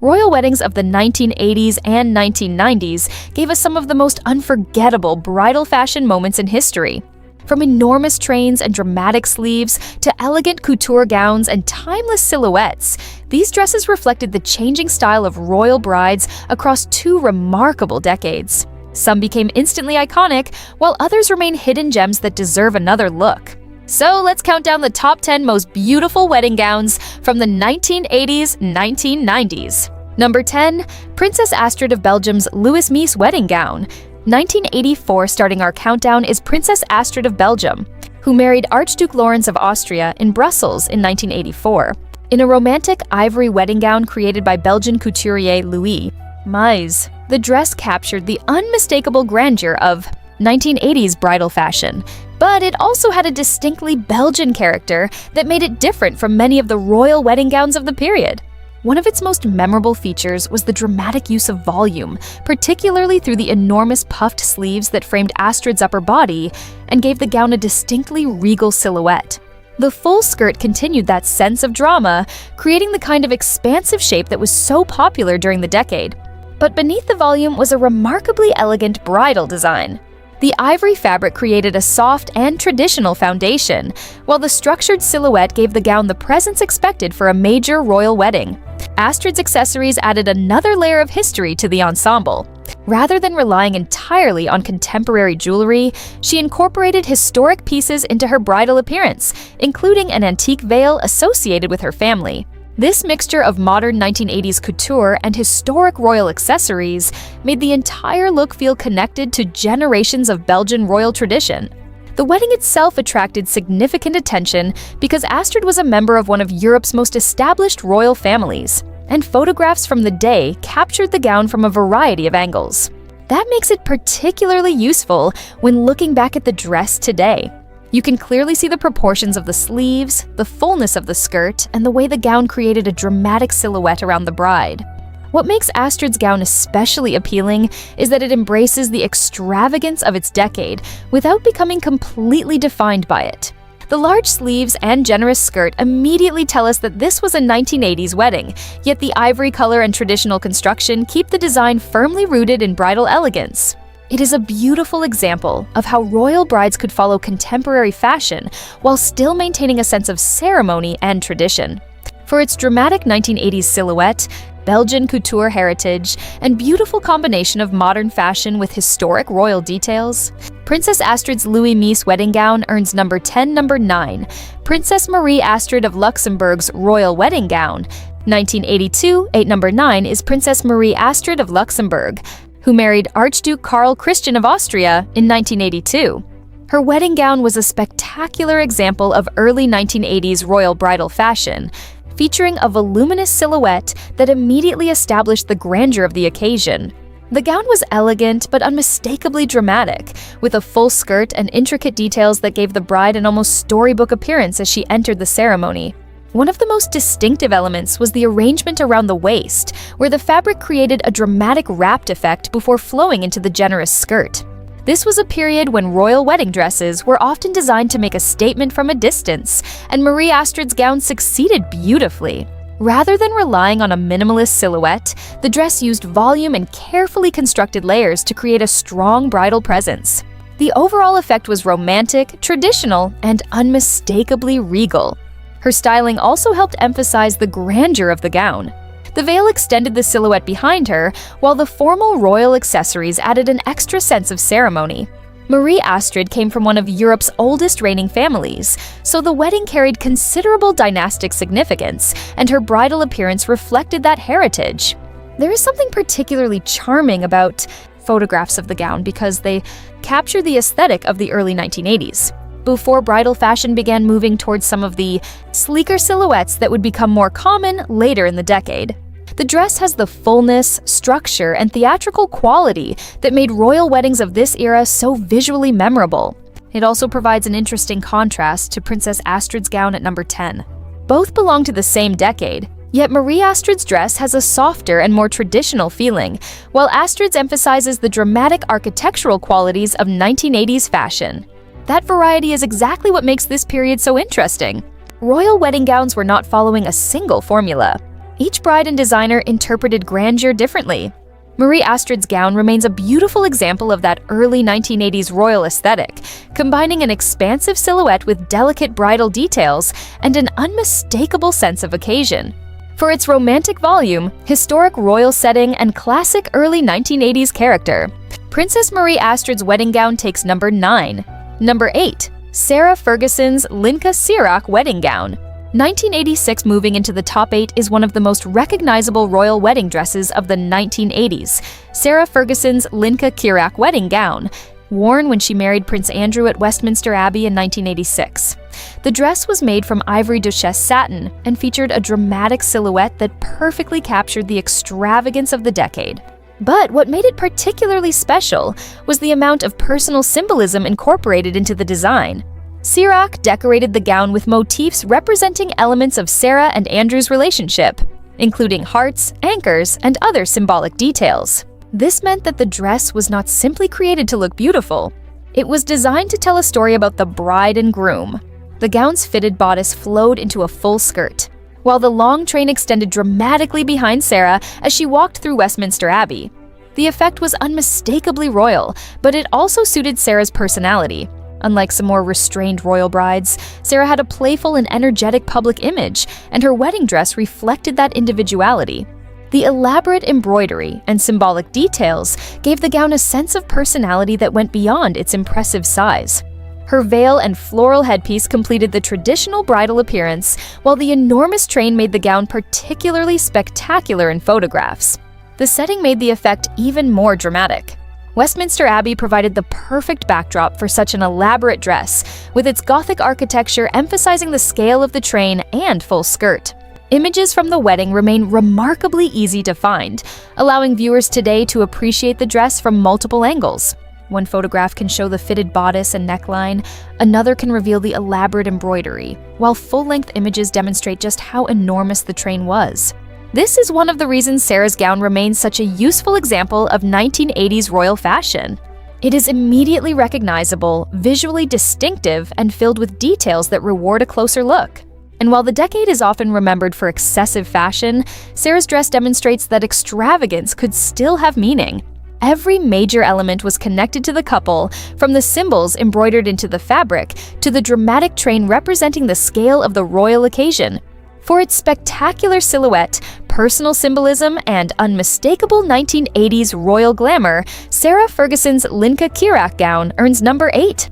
Royal weddings of the 1980s and 1990s gave us some of the most unforgettable bridal fashion moments in history. From enormous trains and dramatic sleeves to elegant couture gowns and timeless silhouettes, these dresses reflected the changing style of royal brides across 2 remarkable decades. Some became instantly iconic, while others remain hidden gems that deserve another look. So let's count down the top 10 most beautiful wedding gowns from the 1980s, 1990s. Number 10, Princess Astrid of Belgium's Louis Mies wedding gown. 1984 starting our countdown is Princess Astrid of Belgium, who married Archduke Lawrence of Austria in Brussels in 1984. In a romantic ivory wedding gown created by Belgian couturier Louis Mies, the dress captured the unmistakable grandeur of 1980s bridal fashion, but it also had a distinctly Belgian character that made it different from many of the royal wedding gowns of the period. One of its most memorable features was the dramatic use of volume, particularly through the enormous puffed sleeves that framed Astrid's upper body and gave the gown a distinctly regal silhouette. The full skirt continued that sense of drama, creating the kind of expansive shape that was so popular during the decade. But beneath the volume was a remarkably elegant bridal design. The ivory fabric created a soft and traditional foundation, while the structured silhouette gave the gown the presence expected for a major royal wedding. Astrid's accessories added another layer of history to the ensemble. Rather than relying entirely on contemporary jewelry, she incorporated historic pieces into her bridal appearance, including an antique veil associated with her family. This mixture of modern 1980s couture and historic royal accessories made the entire look feel connected to generations of Belgian royal tradition. The wedding itself attracted significant attention because Astrid was a member of one of Europe's most established royal families, and photographs from the day captured the gown from a variety of angles. That makes it particularly useful when looking back at the dress today. You can clearly see the proportions of the sleeves, the fullness of the skirt, and the way the gown created a dramatic silhouette around the bride. What makes Astrid's gown especially appealing is that it embraces the extravagance of its decade without becoming completely defined by it. The large sleeves and generous skirt immediately tell us that this was a 1980s wedding, yet the ivory color and traditional construction keep the design firmly rooted in bridal elegance. It is a beautiful example of how royal brides could follow contemporary fashion while still maintaining a sense of ceremony and tradition. For its dramatic 1980s silhouette, Belgian couture heritage, and beautiful combination of modern fashion with historic royal details, Princess Astrid's Louis Mies wedding gown earns number 10. Number 9, Princess Marie Astrid of Luxembourg's royal wedding gown. 1982, at number 9 is Princess Marie Astrid of Luxembourg, who married Archduke Karl Christian of Austria in 1982. Her wedding gown was a spectacular example of early 1980s royal bridal fashion, featuring a voluminous silhouette that immediately established the grandeur of the occasion. The gown was elegant but unmistakably dramatic, with a full skirt and intricate details that gave the bride an almost storybook appearance as she entered the ceremony. One of the most distinctive elements was the arrangement around the waist, where the fabric created a dramatic wrapped effect before flowing into the generous skirt. This was a period when royal wedding dresses were often designed to make a statement from a distance, and Marie Astrid's gown succeeded beautifully. Rather than relying on a minimalist silhouette, the dress used volume and carefully constructed layers to create a strong bridal presence. The overall effect was romantic, traditional, and unmistakably regal. Her styling also helped emphasize the grandeur of the gown. The veil extended the silhouette behind her, while the formal royal accessories added an extra sense of ceremony. Marie Astrid came from one of Europe's oldest reigning families, so the wedding carried considerable dynastic significance, and her bridal appearance reflected that heritage. There is something particularly charming about photographs of the gown because they capture the aesthetic of the early 1980s. Before bridal fashion began moving towards some of the sleeker silhouettes that would become more common later in the decade. The dress has the fullness, structure, and theatrical quality that made royal weddings of this era so visually memorable. It also provides an interesting contrast to Princess Astrid's gown at number 10. Both belong to the same decade, yet Marie Astrid's dress has a softer and more traditional feeling, while Astrid's emphasizes the dramatic architectural qualities of 1980s fashion. That variety is exactly what makes this period so interesting. Royal wedding gowns were not following a single formula. Each bride and designer interpreted grandeur differently. Marie Astrid's gown remains a beautiful example of that early 1980s royal aesthetic, combining an expansive silhouette with delicate bridal details and an unmistakable sense of occasion. For its romantic volume, historic royal setting, and classic early 1980s character, Princess Marie Astrid's wedding gown takes number 9. Number 8. Sarah Ferguson's Linka Sirach wedding gown. 1986 moving into the top 8 is one of the most recognizable royal wedding dresses of the 1980s, Sarah Ferguson's Linka Sirach wedding gown, worn when she married Prince Andrew at Westminster Abbey in 1986. The dress was made from ivory duchesse satin and featured a dramatic silhouette that perfectly captured the extravagance of the decade. But what made it particularly special was the amount of personal symbolism incorporated into the design. Sirach decorated the gown with motifs representing elements of Sarah and Andrew's relationship, including hearts, anchors, and other symbolic details. This meant that the dress was not simply created to look beautiful. It was designed to tell a story about the bride and groom. The gown's fitted bodice flowed into a full skirt, while the long train extended dramatically behind Sarah as she walked through Westminster Abbey. The effect was unmistakably royal, but it also suited Sarah's personality. Unlike some more restrained royal brides, Sarah had a playful and energetic public image, and her wedding dress reflected that individuality. The elaborate embroidery and symbolic details gave the gown a sense of personality that went beyond its impressive size. Her veil and floral headpiece completed the traditional bridal appearance, while the enormous train made the gown particularly spectacular in photographs. The setting made the effect even more dramatic. Westminster Abbey provided the perfect backdrop for such an elaborate dress, with its Gothic architecture emphasizing the scale of the train and full skirt. Images from the wedding remain remarkably easy to find, allowing viewers today to appreciate the dress from multiple angles. One photograph can show the fitted bodice and neckline, another can reveal the elaborate embroidery, while full-length images demonstrate just how enormous the train was. This is one of the reasons Sarah's gown remains such a useful example of 1980s royal fashion. It is immediately recognizable, visually distinctive, and filled with details that reward a closer look. And while the decade is often remembered for excessive fashion, Sarah's dress demonstrates that extravagance could still have meaning. Every major element was connected to the couple, from the symbols embroidered into the fabric to the dramatic train representing the scale of the royal occasion. For its spectacular silhouette, personal symbolism, and unmistakable 1980s royal glamour, Sarah Ferguson's Linka Sirach gown earns number 8.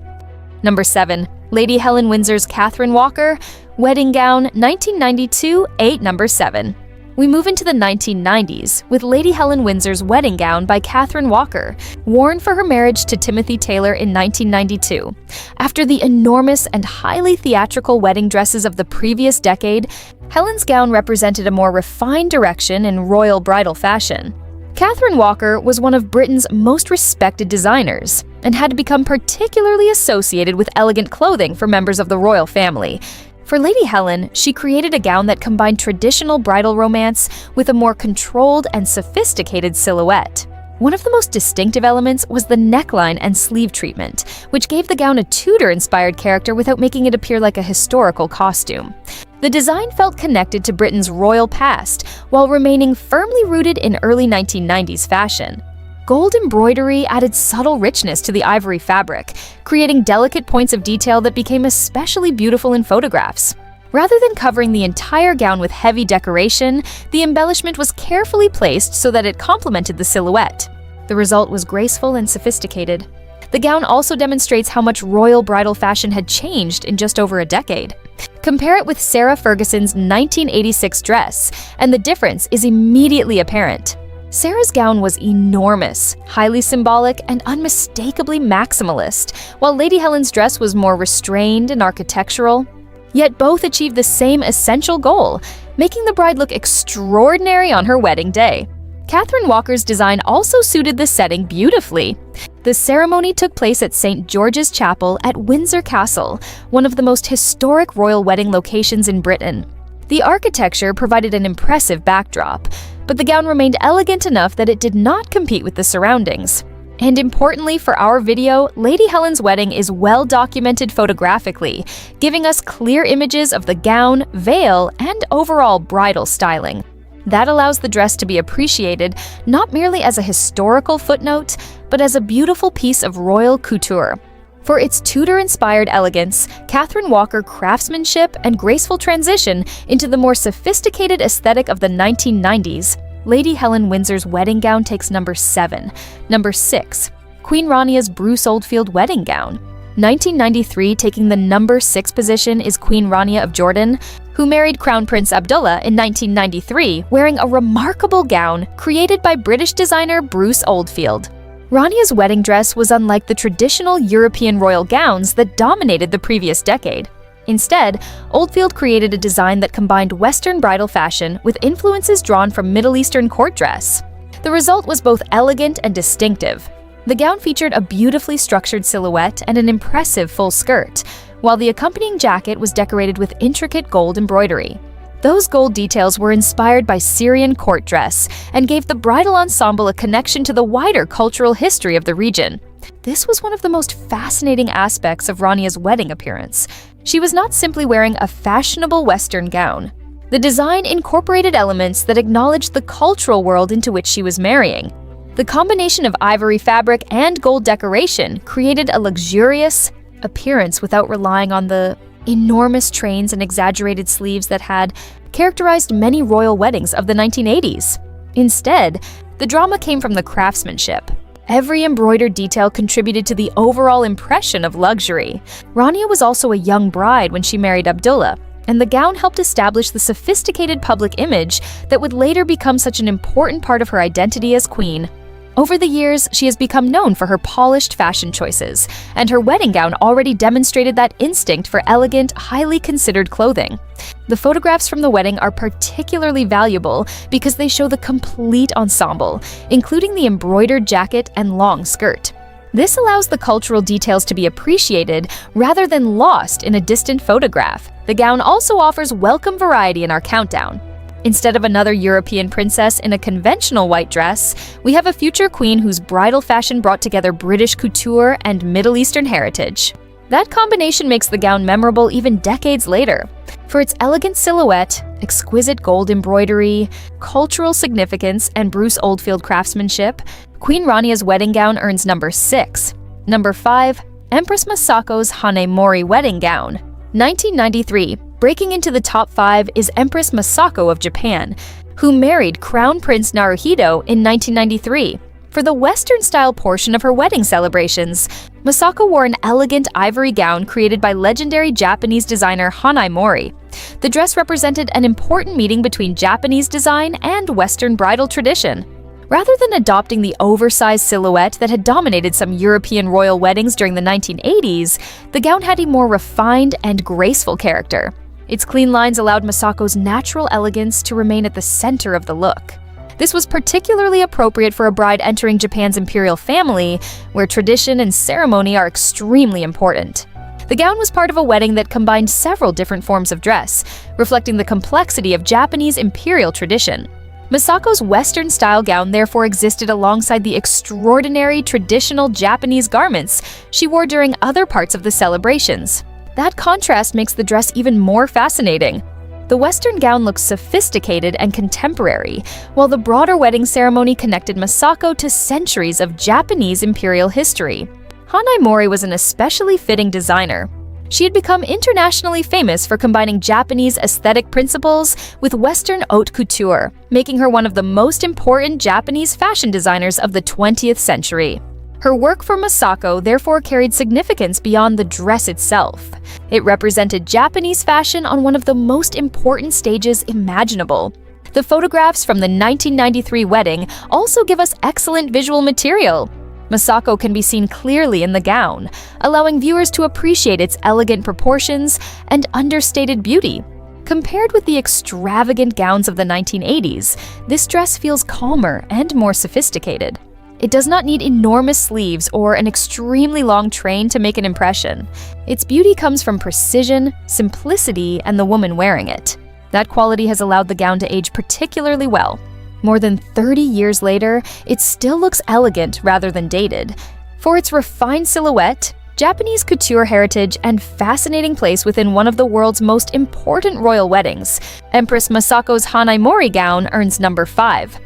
Number 7. Lady Helen Windsor's Catherine Walker wedding gown, 1992, 8 number 7. We move into the 1990s with Lady Helen Windsor's wedding gown by Catherine Walker, worn for her marriage to Timothy Taylor in 1992. After the enormous and highly theatrical wedding dresses of the previous decade, Helen's gown represented a more refined direction in royal bridal fashion. Catherine Walker was one of Britain's most respected designers and had become particularly associated with elegant clothing for members of the royal family. For Lady Helen, she created a gown that combined traditional bridal romance with a more controlled and sophisticated silhouette. One of the most distinctive elements was the neckline and sleeve treatment, which gave the gown a Tudor-inspired character without making it appear like a historical costume. The design felt connected to Britain's royal past, while remaining firmly rooted in early 1990s fashion. Gold embroidery added subtle richness to the ivory fabric, creating delicate points of detail that became especially beautiful in photographs. Rather than covering the entire gown with heavy decoration, the embellishment was carefully placed so that it complemented the silhouette. The result was graceful and sophisticated. The gown also demonstrates how much royal bridal fashion had changed in just over a decade. Compare it with Sarah Ferguson's 1986 dress, and the difference is immediately apparent. Sarah's gown was enormous, highly symbolic, and unmistakably maximalist, while Lady Helen's dress was more restrained and architectural. Yet both achieved the same essential goal, making the bride look extraordinary on her wedding day. Catherine Walker's design also suited the setting beautifully. The ceremony took place at St. George's Chapel at Windsor Castle, one of the most historic royal wedding locations in Britain. The architecture provided an impressive backdrop, but the gown remained elegant enough that it did not compete with the surroundings. And importantly for our video, Lady Helen's wedding is well documented photographically, giving us clear images of the gown, veil, and overall bridal styling. That allows the dress to be appreciated not merely as a historical footnote, but as a beautiful piece of royal couture. For its Tudor-inspired elegance, Catherine Walker craftsmanship, and graceful transition into the more sophisticated aesthetic of the 1990s, Lady Helen Windsor's wedding gown takes number 7. Number 6. Queen Rania's Bruce Oldfield wedding gown. 1993, taking the number 6 position, is Queen Rania of Jordan, who married Crown Prince Abdullah in 1993, wearing a remarkable gown created by British designer Bruce Oldfield. Rania's wedding dress was unlike the traditional European royal gowns that dominated the previous decade. Instead, Oldfield created a design that combined Western bridal fashion with influences drawn from Middle Eastern court dress. The result was both elegant and distinctive. The gown featured a beautifully structured silhouette and an impressive full skirt, while the accompanying jacket was decorated with intricate gold embroidery. Those gold details were inspired by Syrian court dress and gave the bridal ensemble a connection to the wider cultural history of the region. This was one of the most fascinating aspects of Rania's wedding appearance. She was not simply wearing a fashionable Western gown. The design incorporated elements that acknowledged the cultural world into which she was marrying. The combination of ivory fabric and gold decoration created a luxurious appearance without relying on the enormous trains and exaggerated sleeves that had characterized many royal weddings of the 1980s. Instead, the drama came from the craftsmanship. Every embroidered detail contributed to the overall impression of luxury. Rania was also a young bride when she married Abdullah, and the gown helped establish the sophisticated public image that would later become such an important part of her identity as queen. Over the years, she has become known for her polished fashion choices, and her wedding gown already demonstrated that instinct for elegant, highly considered clothing. The photographs from the wedding are particularly valuable because they show the complete ensemble, including the embroidered jacket and long skirt. This allows the cultural details to be appreciated rather than lost in a distant photograph. The gown also offers welcome variety in our countdown. Instead of another European princess in a conventional white dress, we have a future queen whose bridal fashion brought together British couture and Middle Eastern heritage. That combination makes the gown memorable even decades later. For its elegant silhouette, exquisite gold embroidery, cultural significance, and Bruce Oldfield craftsmanship, Queen Rania's wedding gown earns number 6. Number 5. Empress Masako's Hane Mori wedding gown. 1993. Breaking into the top 5 is Empress Masako of Japan, who married Crown Prince Naruhito in 1993. For the Western-style portion of her wedding celebrations, Masako wore an elegant ivory gown created by legendary Japanese designer Hane Mori. The dress represented an important meeting between Japanese design and Western bridal tradition. Rather than adopting the oversized silhouette that had dominated some European royal weddings during the 1980s, the gown had a more refined and graceful character. Its clean lines allowed Masako's natural elegance to remain at the center of the look. This was particularly appropriate for a bride entering Japan's imperial family, where tradition and ceremony are extremely important. The gown was part of a wedding that combined several different forms of dress, reflecting the complexity of Japanese imperial tradition. Masako's Western-style gown therefore existed alongside the extraordinary traditional Japanese garments she wore during other parts of the celebrations. That contrast makes the dress even more fascinating. The Western gown looks sophisticated and contemporary, while the broader wedding ceremony connected Masako to centuries of Japanese imperial history. Hane Mori was an especially fitting designer. She had become internationally famous for combining Japanese aesthetic principles with Western haute couture, making her one of the most important Japanese fashion designers of the 20th century. Her work for Masako therefore carried significance beyond the dress itself. It represented Japanese fashion on one of the most important stages imaginable. The photographs from the 1993 wedding also give us excellent visual material. Masako can be seen clearly in the gown, allowing viewers to appreciate its elegant proportions and understated beauty. Compared with the extravagant gowns of the 1980s, this dress feels calmer and more sophisticated. It does not need enormous sleeves or an extremely long train to make an impression. Its beauty comes from precision, simplicity, and the woman wearing it. That quality has allowed the gown to age particularly well. More than 30 years later, it still looks elegant rather than dated. For its refined silhouette, Japanese couture heritage and fascinating place within one of the world's most important royal weddings, Empress Masako's Hanaimori gown earns number 5.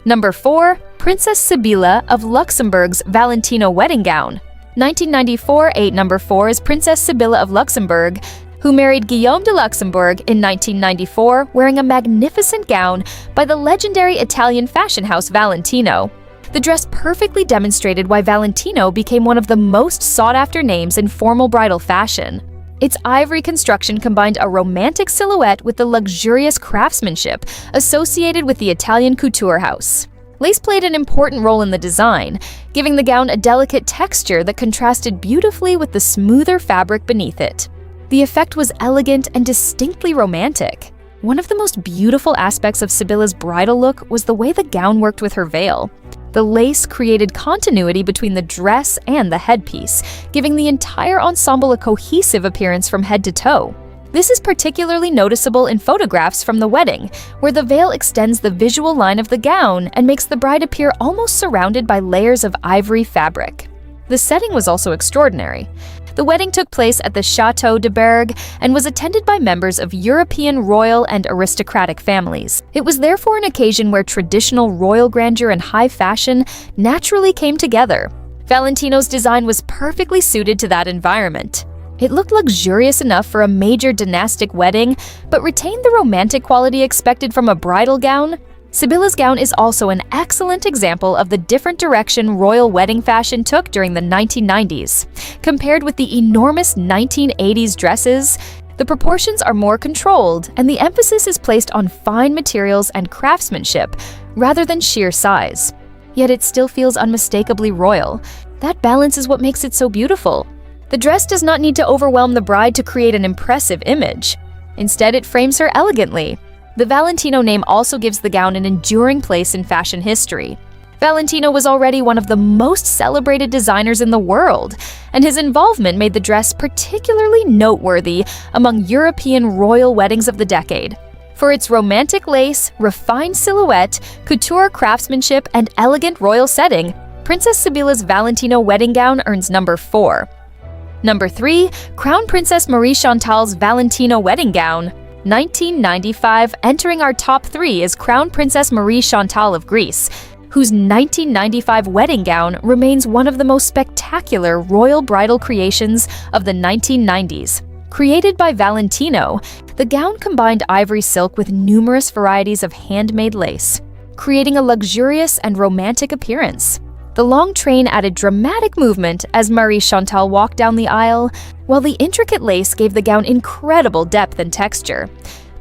Number 4. Princess Sibylla of Luxembourg's Valentino wedding gown. 1994 ate number 4 is Princess Sibylla of Luxembourg, who married Guillaume de Luxembourg in 1994 wearing a magnificent gown by the legendary Italian fashion house Valentino. The dress perfectly demonstrated why Valentino became one of the most sought-after names in formal bridal fashion. Its ivory construction combined a romantic silhouette with the luxurious craftsmanship associated with the Italian couture house. Lace played an important role in the design, giving the gown a delicate texture that contrasted beautifully with the smoother fabric beneath it. The effect was elegant and distinctly romantic. One of the most beautiful aspects of Sibylla's bridal look was the way the gown worked with her veil. The lace created continuity between the dress and the headpiece, giving the entire ensemble a cohesive appearance from head to toe. This is particularly noticeable in photographs from the wedding, where the veil extends the visual line of the gown and makes the bride appear almost surrounded by layers of ivory fabric. The setting was also extraordinary. The wedding took place at the Château de Berg and was attended by members of European royal and aristocratic families. It was therefore an occasion where traditional royal grandeur and high fashion naturally came together. Valentino's design was perfectly suited to that environment. It looked luxurious enough for a major dynastic wedding, but retained the romantic quality expected from a bridal gown. Sibylla's gown is also an excellent example of the different direction royal wedding fashion took during the 1990s. Compared with the enormous 1980s dresses, the proportions are more controlled and the emphasis is placed on fine materials and craftsmanship rather than sheer size. Yet it still feels unmistakably royal. That balance is what makes it so beautiful. The dress does not need to overwhelm the bride to create an impressive image. Instead, it frames her elegantly. The Valentino name also gives the gown an enduring place in fashion history. Valentino was already one of the most celebrated designers in the world, and his involvement made the dress particularly noteworthy among European royal weddings of the decade. For its romantic lace, refined silhouette, couture craftsmanship, and elegant royal setting, Princess Sibylla's Valentino wedding gown earns number 4. Number 3. Crown Princess Marie Chantal's Valentino wedding gown. 1995, entering our top 3 is Crown Princess Marie Chantal of Greece, whose 1995 wedding gown remains one of the most spectacular royal bridal creations of the 1990s. Created by Valentino, the gown combined ivory silk with numerous varieties of handmade lace, creating a luxurious and romantic appearance. The long train added dramatic movement as Marie Chantal walked down the aisle, while the intricate lace gave the gown incredible depth and texture.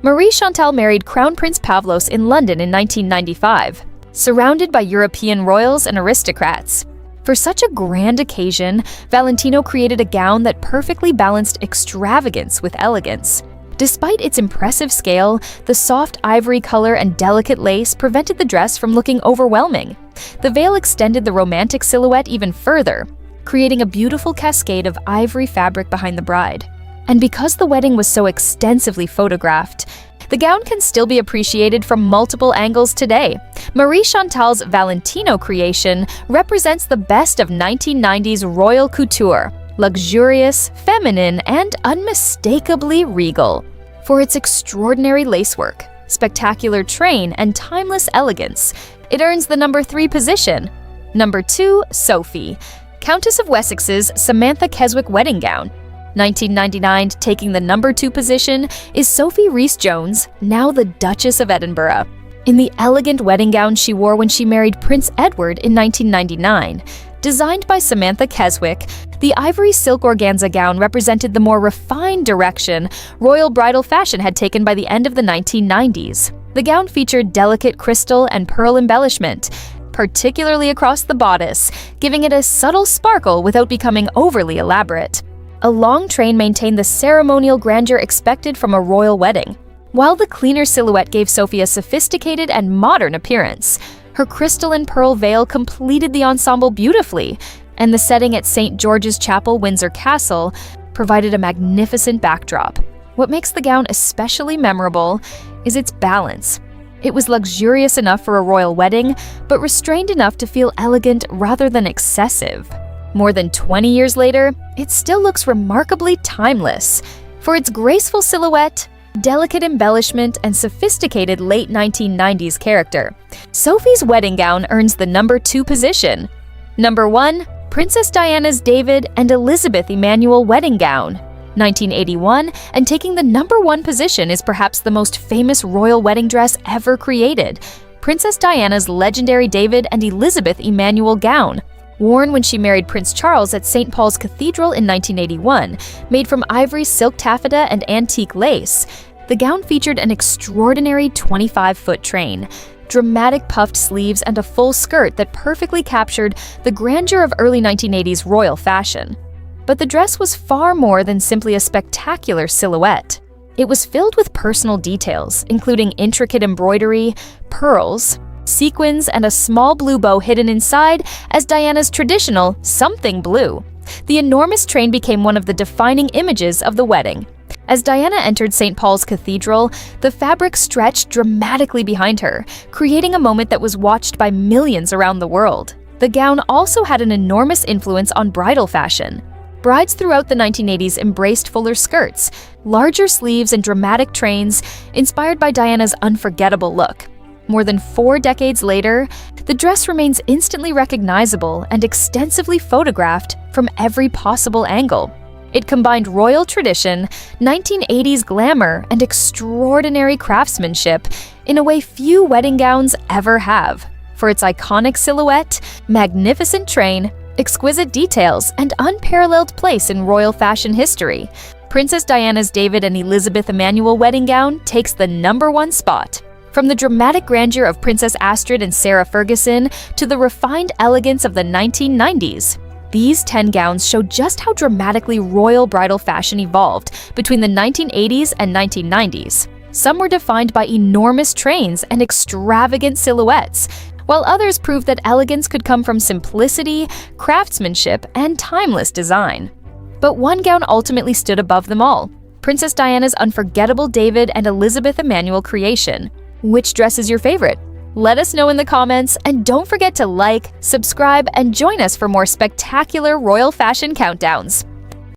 Marie Chantal married Crown Prince Pavlos in London in 1995, surrounded by European royals and aristocrats. For such a grand occasion, Valentino created a gown that perfectly balanced extravagance with elegance. Despite its impressive scale, the soft ivory color and delicate lace prevented the dress from looking overwhelming. The veil extended the romantic silhouette even further, creating a beautiful cascade of ivory fabric behind the bride. And because the wedding was so extensively photographed, the gown can still be appreciated from multiple angles today. Marie Chantal's Valentino creation represents the best of 1990s royal couture, luxurious, feminine, and unmistakably regal. For its extraordinary lacework, spectacular train, and timeless elegance, it earns the number 3 position. Number 2, Sophie, Countess of Wessex's Samantha Keswick wedding gown. 1999, taking the number 2 position, is Sophie Rhys-Jones, now the Duchess of Edinburgh. In the elegant wedding gown she wore when she married Prince Edward in 1999, designed by Samantha Keswick, the ivory silk organza gown represented the more refined direction royal bridal fashion had taken by the end of the 1990s. The gown featured delicate crystal and pearl embellishment, particularly across the bodice, giving it a subtle sparkle without becoming overly elaborate. A long train maintained the ceremonial grandeur expected from a royal wedding, while the cleaner silhouette gave Sophie a sophisticated and modern appearance. Her crystal and pearl veil completed the ensemble beautifully, and the setting at St. George's Chapel, Windsor Castle, provided a magnificent backdrop. What makes the gown especially memorable is its balance. It was luxurious enough for a royal wedding, but restrained enough to feel elegant rather than excessive. More than 20 years later, it still looks remarkably timeless. For its graceful silhouette, delicate embellishment, and sophisticated late 1990s character, Sophie's wedding gown earns the number 2 position. Number 1. Princess Diana's David and Elizabeth Emmanuel wedding gown, 1981, and taking the number 1 position is perhaps the most famous royal wedding dress ever created, Princess Diana's legendary David and Elizabeth Emmanuel gown. Worn when she married Prince Charles at St. Paul's Cathedral in 1981, made from ivory silk taffeta and antique lace, the gown featured an extraordinary 25-foot train, dramatic puffed sleeves, and a full skirt that perfectly captured the grandeur of early 1980s royal fashion. But the dress was far more than simply a spectacular silhouette. It was filled with personal details, including intricate embroidery, pearls, sequins, and a small blue bow hidden inside as Diana's traditional something blue. The enormous train became one of the defining images of the wedding. As Diana entered St. Paul's Cathedral, the fabric stretched dramatically behind her, creating a moment that was watched by millions around the world. The gown also had an enormous influence on bridal fashion. Brides throughout the 1980s embraced fuller skirts, larger sleeves, and dramatic trains, inspired by Diana's unforgettable look. More than 4 decades later, the dress remains instantly recognizable and extensively photographed from every possible angle. It combined royal tradition, 1980s glamour, and extraordinary craftsmanship in a way few wedding gowns ever have. For its iconic silhouette, magnificent train, exquisite details, and unparalleled place in royal fashion history, Princess Diana's David and Elizabeth Emmanuel wedding gown takes the number 1 spot. From the dramatic grandeur of Princess Astrid and Sarah Ferguson to the refined elegance of the 1990s, these 10 gowns show just how dramatically royal bridal fashion evolved between the 1980s and 1990s. Some were defined by enormous trains and extravagant silhouettes, while others proved that elegance could come from simplicity, craftsmanship, and timeless design. But one gown ultimately stood above them all: Princess Diana's unforgettable David and Elizabeth Emmanuel creation. Which dress is your favorite? Let us know in the comments, and don't forget to like, subscribe, and join us for more spectacular royal fashion countdowns.